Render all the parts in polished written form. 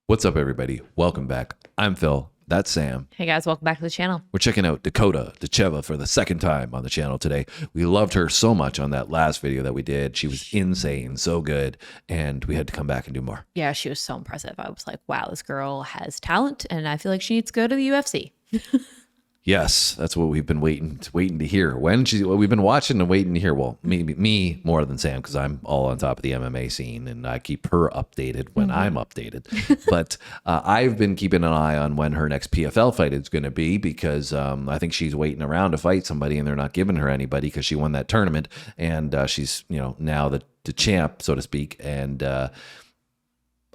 What's up, everybody? Welcome back. I'm Phil. That's Sam. Hey guys, welcome back to the channel. We're checking out Dakota Ditcheva for the second time on the channel today. We loved her so much on that last video that we did. She was insane, so good, and we had to come back and do more. Yeah, she was so impressive. I was like, wow, this girl has talent, and I feel like she needs to go to the UFC. Yes, that's what we've been waiting to hear. We've been watching and waiting to hear. Well, maybe me more than Sam, because I'm all on top of the MMA scene and I keep her updated when I'm updated. But I've been keeping an eye on when her next PFL fight is going to be, because I think she's waiting around to fight somebody and they're not giving her anybody because she won that tournament, and she's now the champ, so to speak, and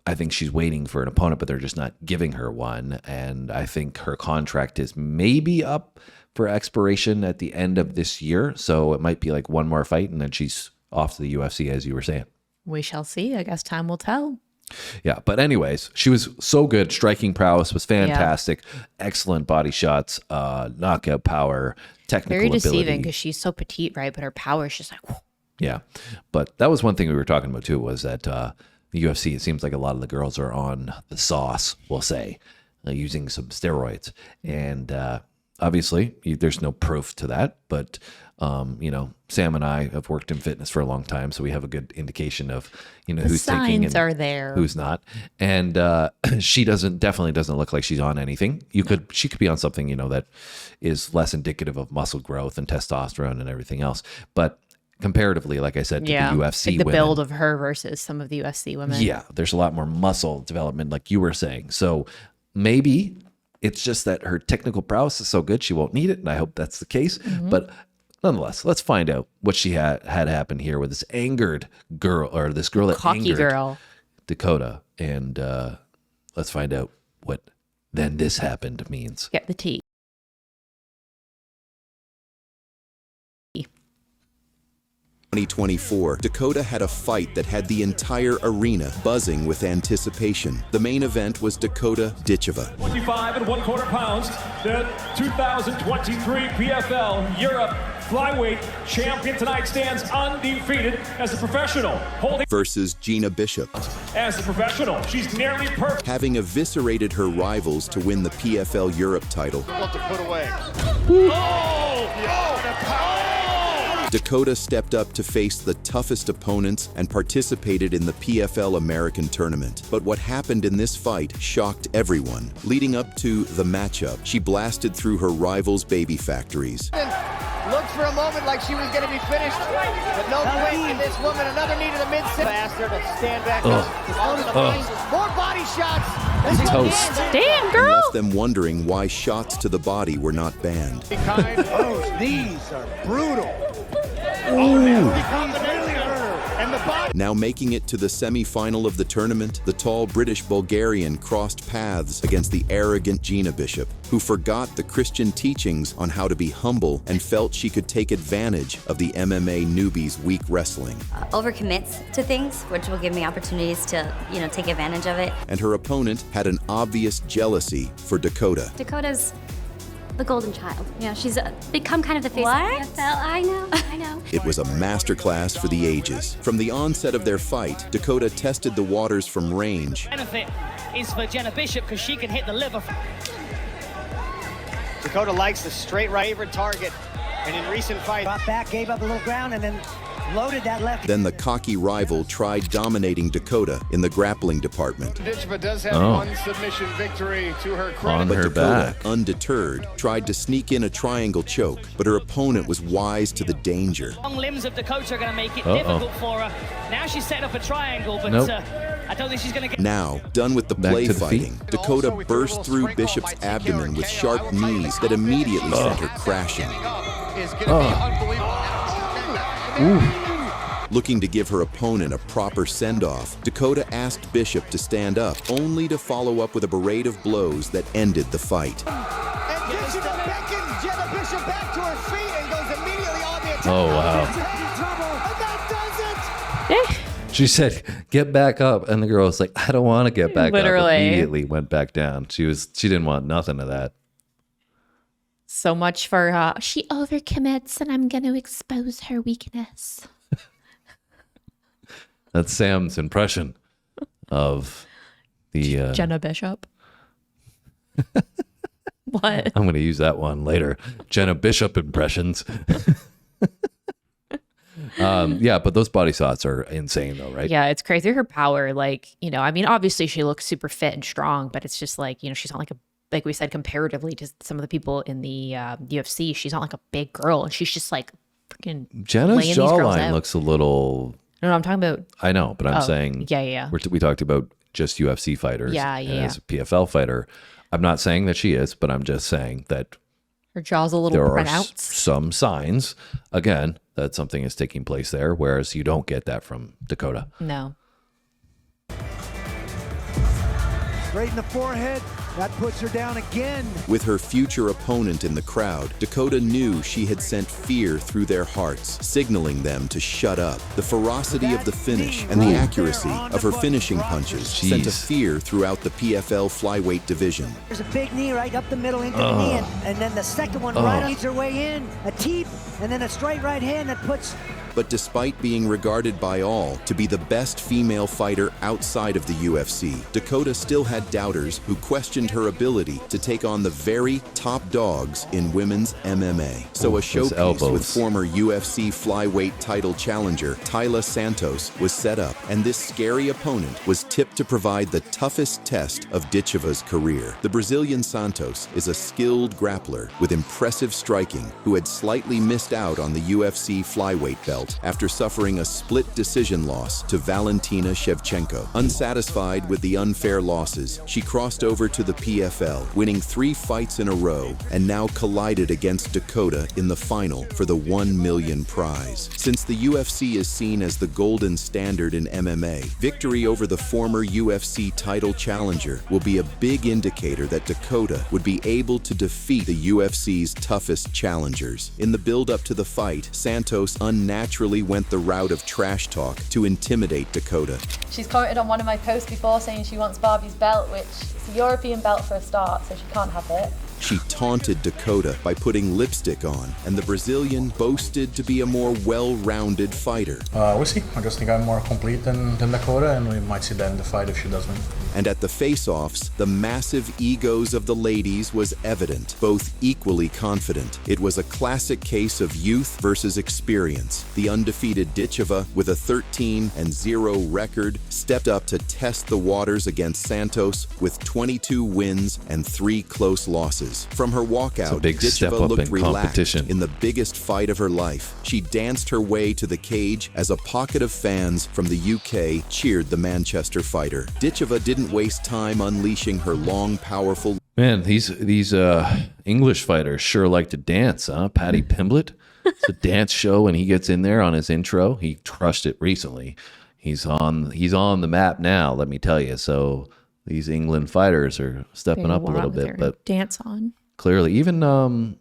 I think she's waiting for an opponent, but they're just not giving her one. And I think her contract is maybe up for expiration at the end of this year. So it might be like one more fight and then she's off to the UFC, as you were saying. We shall see. I guess time will tell. Yeah. But anyways, she was so good. Striking prowess was fantastic. Yeah. Excellent body shots, knockout power, technical ability. Very deceiving because she's so petite, right? But her power is just like, whoa. Yeah. But that was one thing we were talking about too, was that the UFC, it seems like a lot of the girls are on the sauce, we'll say, using some steroids. And obviously, there's no proof to that. But, Sam and I have worked in fitness for a long time, so we have a good indication of, who's taking and are there, who's not. And she definitely doesn't look like she's on anything. She could be on something, that is less indicative of muscle growth and testosterone and everything else. But comparatively, like I said, to the UFC like the women, build of her versus some of the UFC women. Yeah, there's a lot more muscle development, like you were saying. So maybe it's just that her technical prowess is so good she won't need it, and I hope that's the case. But nonetheless, let's find out what she had happen here with this angered girl, or this girl that cocky angered girl Dakota, and let's find out what "then this happened" means. Get the tea. 2024, Dakota had a fight that had the entire arena buzzing with anticipation. The main event was Dakota Ditcheva. 25 and 1/4 pounds, the 2023 PFL Europe flyweight champion tonight stands undefeated as a professional, holding versus Gina Bishop. As a professional, she's nearly perfect, having eviscerated her rivals to win the PFL Europe title. To put away. Dakota stepped up to face the toughest opponents and participated in the PFL American tournament. But what happened in this fight shocked everyone. Leading up to the matchup, she blasted through her rivals' baby factories. Looked for a moment like she was going to be finished, but no quit, and this woman, another knee to the mid-six. Faster to stand back. More body shots. Toast. Damn, girl. Left them wondering why shots to the body were not banned. Those knees are brutal. Now making it to the semi-final of the tournament, the tall British Bulgarian crossed paths against the arrogant Gina Bishop, who forgot the Christian teachings on how to be humble and felt she could take advantage of the MMA newbie's weak wrestling. Overcommits to things, which will give me opportunities to, take advantage of it. And her opponent had an obvious jealousy for Dakota. Dakota's the golden child. She's become kind of the face of the PFL. I know. It was a masterclass for the ages. From the onset of their fight, Dakota tested the waters from range. Benefit is for Gina Bishop because she can hit the liver. Dakota likes the straight right favorite target, and in recent fights, Got back, gave up a little ground, and then loaded that left. Then the cocky rival tried dominating Dakota in the grappling department. Ditcheva does have one submission victory to her credit. On But her Dakota, back. undeterred, tried to sneak in a triangle choke, but her opponent was wise to the danger. Long limbs of Dakota are going to make it difficult for her. Now she's set up a triangle, but I don't think she's going to get... Now, done with the Back play to the fighting, feet. Dakota burst through Bishop's abdomen with sharp knees that immediately sent her crashing. Looking to give her opponent a proper send-off, Dakota asked Bishop to stand up, only to follow up with a parade of blows that ended the fight. and Ditcheva beckons Gina Bishop back to her feet and goes immediately on the attack. Oh, wow. And that does it. She said, "Get back up," and the girl was like, "I don't want to get back Literally. up." Immediately went back down. She didn't want nothing of that. So much for she overcommits and I'm going to expose her weakness. That's Sam's impression of The Jenna Bishop. What? I'm going to use that one later. Jenna Bishop impressions. Yeah, but those body shots are insane though, right? Yeah, it's crazy. Her power, like, you know, I mean, obviously she looks super fit and strong, but it's just like, you know, she's not like we said, comparatively to some of the people in the UFC, she's not like a big girl, and she's just like freaking. Jenna's jawline looks a little. No, I'm talking about. I know, but I'm saying. Yeah. We talked about just UFC fighters. Yeah. As a PFL fighter, I'm not saying that she is, but I'm just saying that her jaw's a little there pronounced. are some signs, again, that something is taking place there, whereas you don't get that from Dakota. No. Right in the forehead. That puts her down again. With her future opponent in the crowd, Dakota knew she had sent fear through their hearts, signaling them to shut up. The ferocity of the finish and the accuracy of her finishing punches sent a fear throughout the PFL flyweight division. There's a big knee right up the middle into the knee, and then the second one right leads her way in, a teep, and then a straight right hand that puts... But despite being regarded by all to be the best female fighter outside of the UFC, Dakota still had doubters who questioned her ability to take on the very top dogs in women's MMA. So a showpiece with former UFC flyweight title challenger Taila Santos was set up, and this scary opponent was tipped to provide the toughest test of Ditcheva's career. The Brazilian Santos is a skilled grappler with impressive striking who had slightly missed out on the UFC flyweight belt after suffering a split decision loss to Valentina Shevchenko. Unsatisfied with the unfair losses, she crossed over to the PFL, winning 3 fights in a row, and now collided against Dakota in the final for the $1 million prize. Since the UFC is seen as the golden standard in MMA, victory over the former UFC title challenger will be a big indicator that Dakota would be able to defeat the UFC's toughest challengers. In the build-up to the fight, Santos unnaturally went the route of trash talk to intimidate Dakota. She's commented on one of my posts before saying she wants Barbie's belt, which is a European belt for a start, so she can't have it. She taunted Dakota by putting lipstick on, and the Brazilian boasted to be a more well-rounded fighter. We'll see. I just think I'm more complete than Dakota, and we might see that in the fight if she does win. And at the face-offs, the massive egos of the ladies was evident, both equally confident. It was a classic case of youth versus experience. The undefeated Ditcheva, with a 13-0 record, stepped up to test the waters against Santos with 22 wins and 3 close losses. From her walkout, Ditcheva looked relaxed in the biggest fight of her life. She danced her way to the cage as a pocket of fans from the UK cheered the Manchester fighter. Ditcheva didn't waste time unleashing her long, powerful... Man, these English fighters sure like to dance, huh? Paddy Pimblett, it's a dance show, and he gets in there on his intro. He crushed it recently. He's on the map now, let me tell you. So these England fighters are stepping up a little bit, but dance on. Clearly, even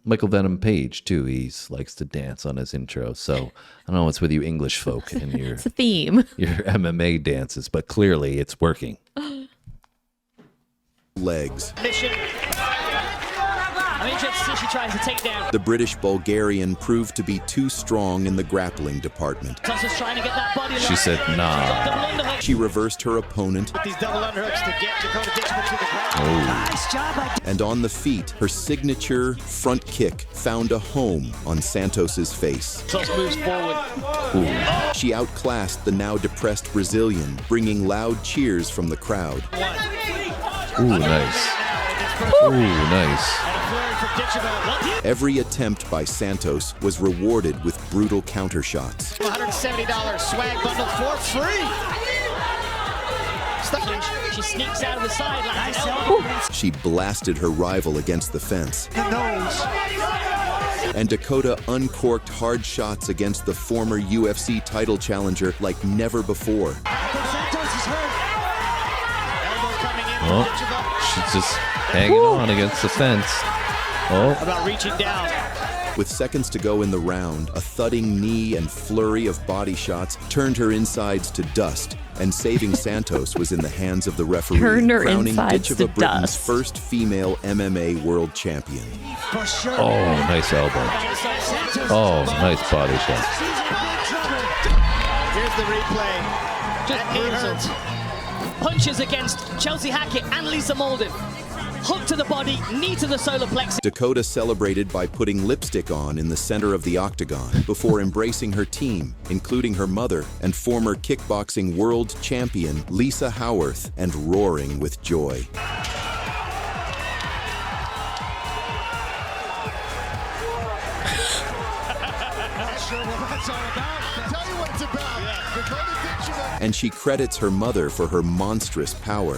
Michael Venom Page too. He likes to dance on his intro. So I don't know what's with you English folk and your it's a theme. Your MMA dances, but clearly it's working. Legs. Mission. I'm interested to see if she tries to take down. The British Bulgarian proved to be too strong in the grappling department. Trying to get that body she said, nah. She reversed her opponent. With these double underhooks to get Dakota Ditcheva to the ground. Nice job. And on the feet, her signature front kick found a home on Santos's face. Santos moves forward. Ooh. She outclassed the now depressed Brazilian, bringing loud cheers from the crowd. Ooh, nice. Ooh, nice. Every attempt by Santos was rewarded with brutal counter shots. $170 swag bundle for free. She sneaks out of the sideline. She blasted her rival against the fence. And Dakota uncorked hard shots against the former UFC title challenger like never before. Oh, she's just hanging on against the fence. Oh. About reaching down. With seconds to go in the round, a thudding knee and flurry of body shots turned her insides to dust, and saving Santos was in the hands of the referee, crowning Ditcheva Britain's first female MMA world champion. Oh, nice elbow. Oh, nice body shot. Here's the replay. Just brutal. punches against Chelsea Hackett and Lisa Molden. Hook to the body, knee to the solar plexus. Dakota celebrated by putting lipstick on in the center of the octagon before embracing her team, including her mother and former kickboxing world champion Lisa Howarth, and roaring with joy. And she credits her mother for her monstrous power.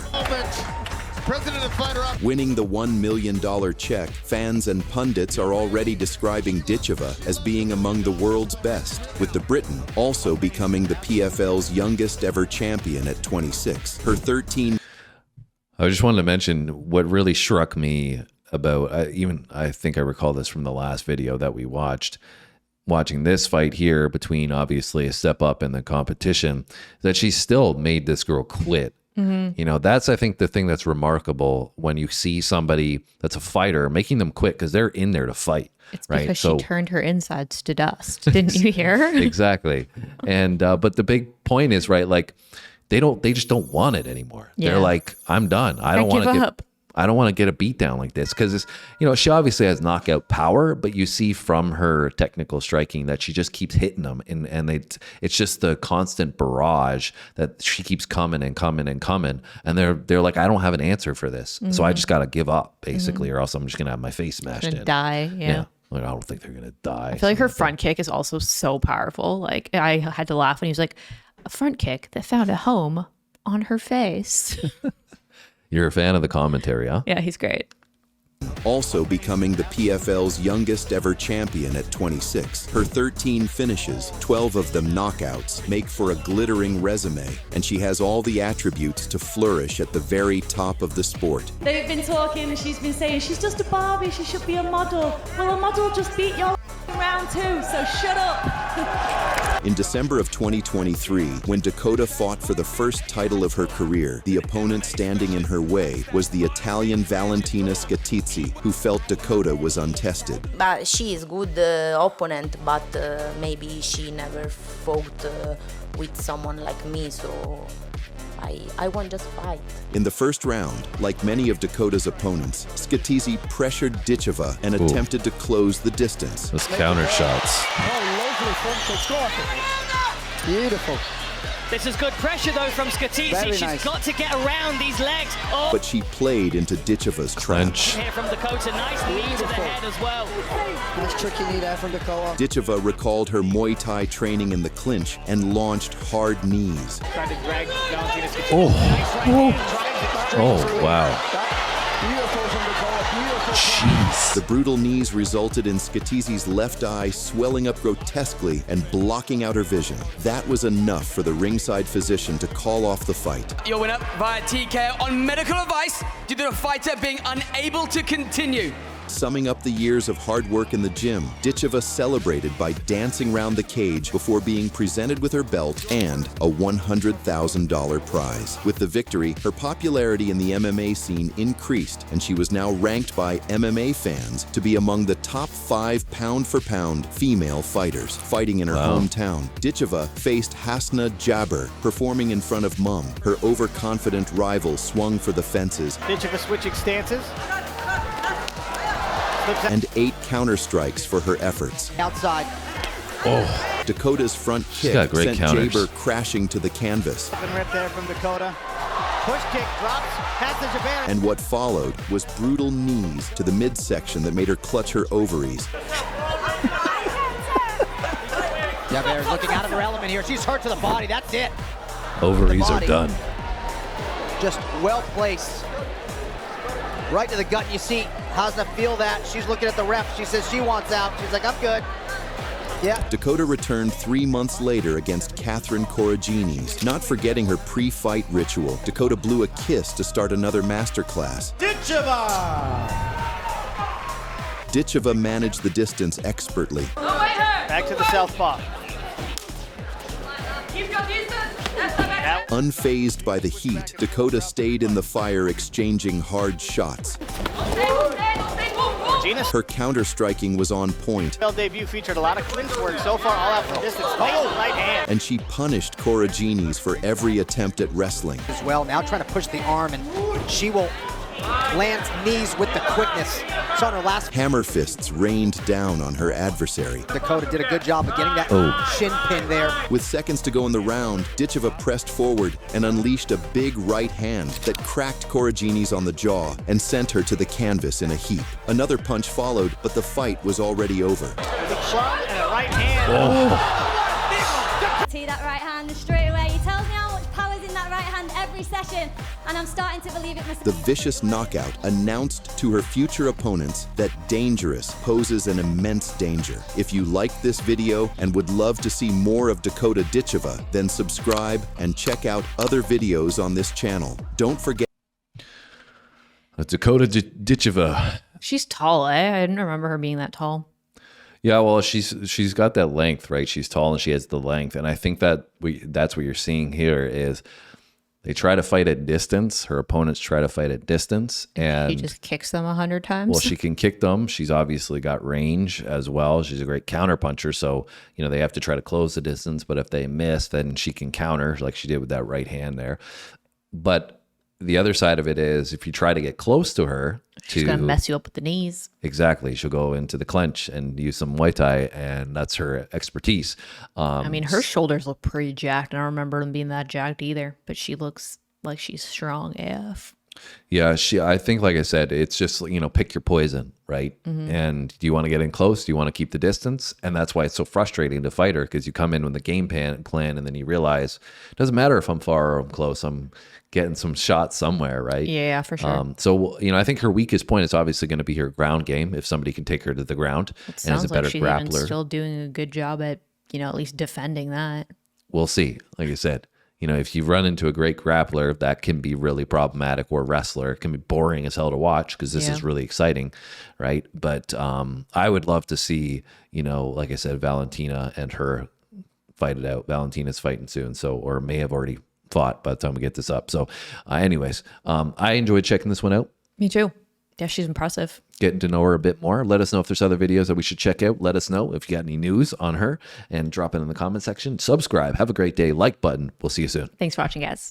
Winning the $1 million check, fans and pundits are already describing Ditcheva as being among the world's best, with the Briton also becoming the PFL's youngest ever champion at 26. Her 13... I just wanted to mention what really struck me about, I think I recall this from the last video that we watched, watching this fight here between obviously a step up in the competition, that she still made this girl quit. You know, that's, I think, the thing that's remarkable when you see somebody that's a fighter making them quit because they're in there to fight. It's right? because she turned her insides to dust. Didn't you hear? Exactly. And, but the big point is, right, like, they just don't want it anymore. Yeah. They're like, I'm done. I don't want to get a beat down like this, because it's, you know, she obviously has knockout power, but you see from her technical striking that she just keeps hitting them, and it's just the constant barrage that she keeps coming and coming and coming, and they're like, I don't have an answer for this, so I just got to give up basically, or else I'm just gonna have my face smashed in. Die. Yeah. Like, I don't think they're gonna die. I feel like her front kick is also so powerful. Like, I had to laugh when he was like, a front kick that found a home on her face. You're a fan of the commentary, huh? Yeah, he's great. Also becoming the PFL's youngest ever champion at 26. Her 13 finishes, 12 of them knockouts, make for a glittering resume, and she has all the attributes to flourish at the very top of the sport. They've been talking, she's been saying she's just a Barbie, she should be a model. Well, a model just beat your round 2, so shut up. In December of 2023, when Dakota fought for the first title of her career, the opponent standing in her way was the Italian Valentina Scatizzi, who felt Dakota was untested. But she is good opponent, but maybe she never fought with someone like me, so I want just fight. In the first round, like many of Dakota's opponents, Scatizzi pressured Ditcheva and attempted to close the distance. Those counter shots. Beautiful. This is good pressure, though, from Scatizzi. She's got to get around these legs. Oh. But she played into Ditcheva's clinch. Here from Dakota, nice knee to the head as well. Nice tricky knee there from Dakota. Ditcheva recalled her Muay Thai training in the clinch and launched hard knees. Trying to drag Valentina Scatizzi. Oh, wow. Beautiful from Dakota, beautiful. Jeez. The brutal knees resulted in Scatizzi's left eye swelling up grotesquely and blocking out her vision. That was enough for the ringside physician to call off the fight. Your winner via TKO on medical advice due to the fighter being unable to continue. Summing up the years of hard work in the gym, Ditcheva celebrated by dancing round the cage before being presented with her belt and a $100,000 prize. With the victory, her popularity in the MMA scene increased, and she was now ranked by MMA fans to be among the top 5 pound-for-pound female fighters. Fighting in her hometown, Ditcheva faced Hasna Jabber, performing in front of Mum. Her overconfident rival swung for the fences. Ditcheva switching stances. And 8 counter strikes for her efforts. Outside. Oh. Dakota's front kick sent Jabber crashing to the canvas. Rip there from Dakota. Push kick drops. Passes Jabber. And what followed was brutal knees to the midsection that made her clutch her ovaries. Jabber's looking out of her element here. She's hurt to the body. That's it. Ovaries are done. Just well placed. Right to the gut. You see Hasna feel that. She's looking at the ref. She says she wants out. She's like, I'm good. Yeah. Dakota returned 3 months later against Catherine Corrigines. Not forgetting her pre-fight ritual, Dakota blew a kiss to start another masterclass. Ditcheva! Ditcheva managed the distance expertly. Back to the southpaw. Unfazed by the heat, Dakota stayed in the fire exchanging hard shots. Her counter-striking was on point. Debut featured a lot of clinch work so far, all out from distance. Right hand. And she punished Cora Genies for every attempt at wrestling. As well, now trying to push the arm, and she will land knees with the quickness. So on her last Hammer fists rained down on her adversary. Dakota did a good job of getting that shin pin there. With seconds to go in the round, Ditcheva pressed forward and unleashed a big right hand that cracked Cora Genies on the jaw and sent her to the canvas in a heap. Another punch followed, but the fight was already over. The club and a right hand. See that right hand straight away. He tells me how much power's in that right hand every session, and I'm starting to believe it myself. The vicious knockout announced to her future opponents that Dangerous poses an immense danger. If you liked this video and would love to see more of Dakota Ditcheva, then subscribe and check out other videos on this channel. Don't forget Dakota Ditcheva. She's tall, I didn't remember her being that tall. Yeah, well, she's got that length, right? She's tall and she has the length, and I think that that's what you're seeing here is they try to fight at distance. Her opponents try to fight at distance, and She just kicks them 100 times. well, she can kick them. She's obviously got range as well. She's a great counter puncher, so they have to try to close the distance. But if they miss, then she can counter like she did with that right hand there. But the other side of it is if you try to get close to her, She's gonna mess you up with the knees. Exactly. She'll go into the clench and use some Muay Thai, and that's her expertise. I mean, her shoulders look pretty jacked. I don't remember them being that jacked either, but she looks like she's strong AF. Yeah, I think, like I said, it's just, pick your poison, right? And do you want to get in close? Do you want to keep the distance? And that's why it's so frustrating to fight her, because you come in with the game plan and then you realize it doesn't matter if I'm far or I'm close. I'm getting some shots somewhere, right? Yeah, for sure. So, I think her weakest point is obviously going to be her ground game. If somebody can take her to the ground and is a better like she's grappler. even still doing a good job at, at least defending that. We'll see. Like I said, if you run into a great grappler, that can be really problematic, or wrestler. It can be boring as hell to watch because this is really exciting, right? But I would love to see, like I said, Valentina and her fight it out. Valentina's fighting soon, or may have already fought by the time we get this up. So anyways, I enjoyed checking this one out. Me too. Yeah, she's impressive. Getting to know her a bit more. Let us know if there's other videos that we should check out. Let us know if you got any news on her, and drop it in the comment section. Subscribe. Have a great day. Like button. We'll see you soon. Thanks for watching, guys.